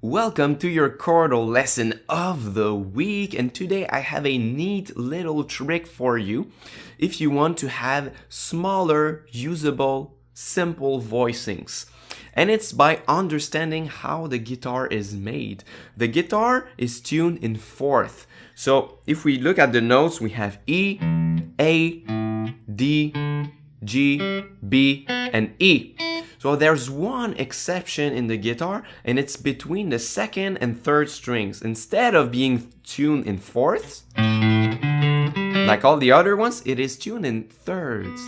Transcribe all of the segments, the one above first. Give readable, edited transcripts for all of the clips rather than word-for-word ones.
Welcome to your chordal lesson of the week, and today I have a neat little trick for you if you want to have smaller, usable, simple voicings. And it's by understanding how the guitar is made. The guitar is tuned in fourth. So if we look at the notes, we have E, A, D, G, B, and E. So there's one exception in the guitar, and it's between the second and third strings. Instead of being tuned in fourths, like all the other ones, it is tuned in thirds.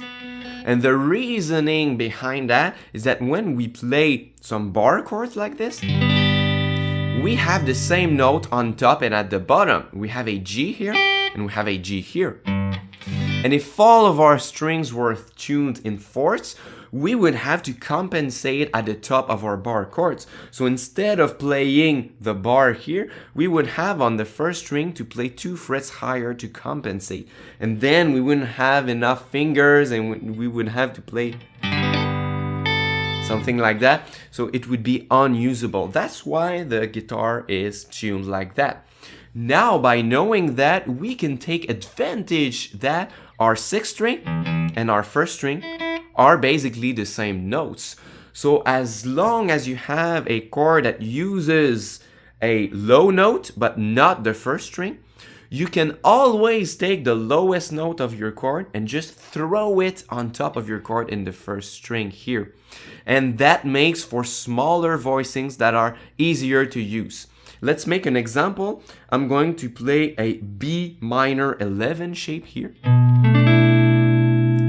And the reasoning behind that is that when we play some bar chords like this, we have the same note on top and at the bottom. We have a G here, and we have a G here. And if all of our strings were tuned in fourths, we would have to compensate at the top of our bar chords. So instead of playing the bar here, we would have on the first string to play 2 frets higher to compensate. And then we wouldn't have enough fingers and we would have to play something like that. So it would be unusable. That's why the guitar is tuned like that. Now, by knowing that, we can take advantage that our 6th string and our 1st string are basically the same notes. So as long as you have a chord that uses a low note but not the 1st string, you can always take the lowest note of your chord and just throw it on top of your chord in the 1st string here. And that makes for smaller voicings that are easier to use. Let's make an example. I'm going to play a B minor 11 shape here.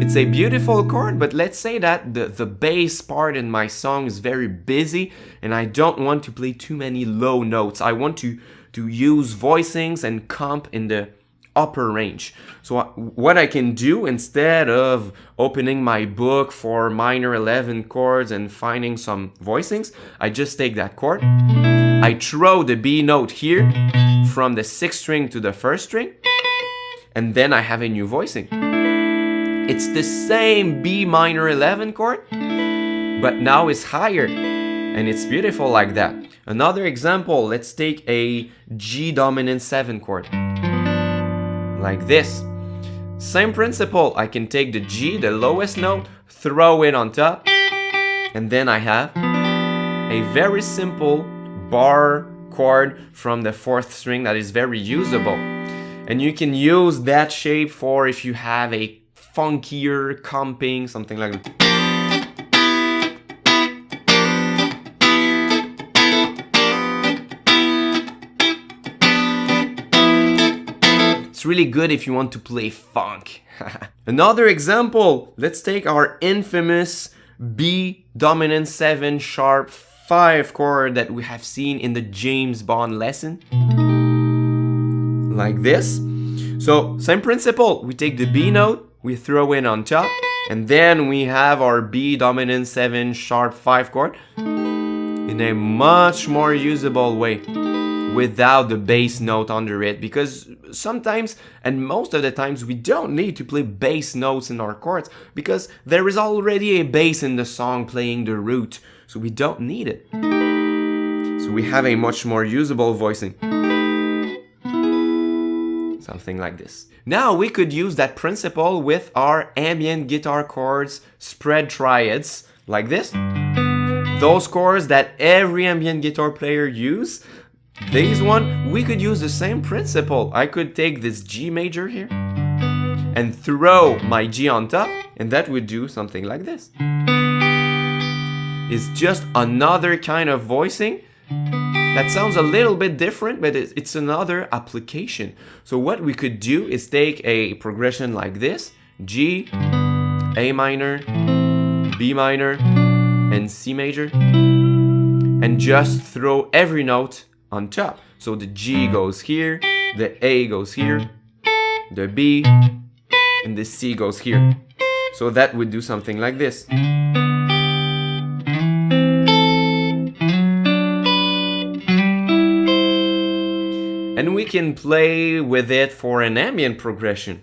It's a beautiful chord, but let's say that the bass part in my song is very busy and I don't want to play too many low notes. I want to use voicings and comp in the upper range. So what I can do, instead of opening my book for minor 11 chords and finding some voicings, I just take that chord, I throw the B note here from the 6th string to the 1st string, and then I have a new voicing. It's the same B minor 11 chord, but now it's higher, and it's beautiful like that. Another example, let's take a G dominant 7 chord, like this. Same principle, I can take the G, the lowest note, throw it on top, and then I have a very simple bar chord from the 4th string that is very usable. And you can use that shape for if you have a funkier comping, something like that. It's really good if you want to play funk. Another example, let's take our infamous B dominant 7 sharp 5 chord that we have seen in the James Bond lesson. Like this. So, same principle, we take the B note, we throw it on top, and then we have our B dominant 7 sharp 5 chord in a much more usable way without the bass note under it, because sometimes, and most of the times, we don't need to play bass notes in our chords because there is already a bass in the song playing the root, so we don't need it. So we have a much more usable voicing. Something like this. Now we could use that principle with our ambient guitar chords, spread triads, like this. Those chords that every ambient guitar player use. These one, we could use the same principle. I could take this G major here and throw my G on top, and that would do something like this. It's just another kind of voicing that sounds a little bit different, but it's another application. So what we could do is take a progression like this: G, A minor, B minor, and C major, and just throw every note on top. So the G goes here, the A goes here, the B, and the C goes here. So that would do something like this. And we can play with it for an ambient progression.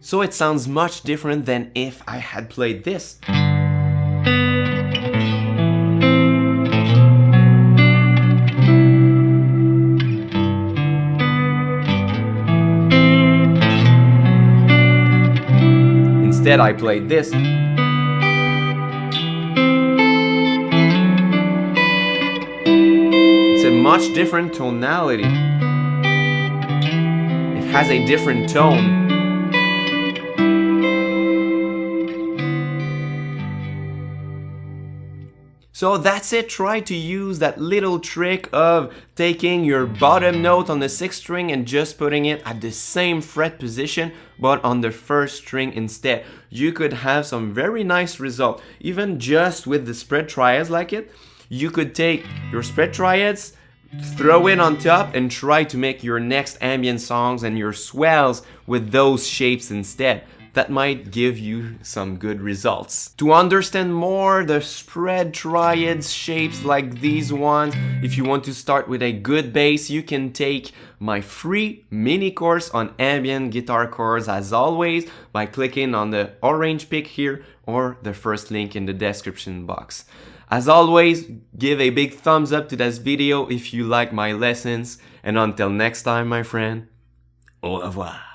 So it sounds much different than if I had played this. Instead, I played this. It's a much different tonality. It has a different tone. So that's it. Try to use that little trick of taking your bottom note on the 6th string and just putting it at the same fret position but on the 1st string instead. You could have some very nice result. Even just with the spread triads like it, you could take your spread triads, throw it on top and try to make your next ambient songs and your swells with those shapes instead. That might give you some good results. To understand more the spread triads shapes like these ones, if you want to start with a good bass, you can take my free mini course on ambient guitar chords as always by clicking on the orange pick here or the first link in the description box. As always, give a big thumbs up to this video if you like my lessons, and until next time, my friend, au revoir.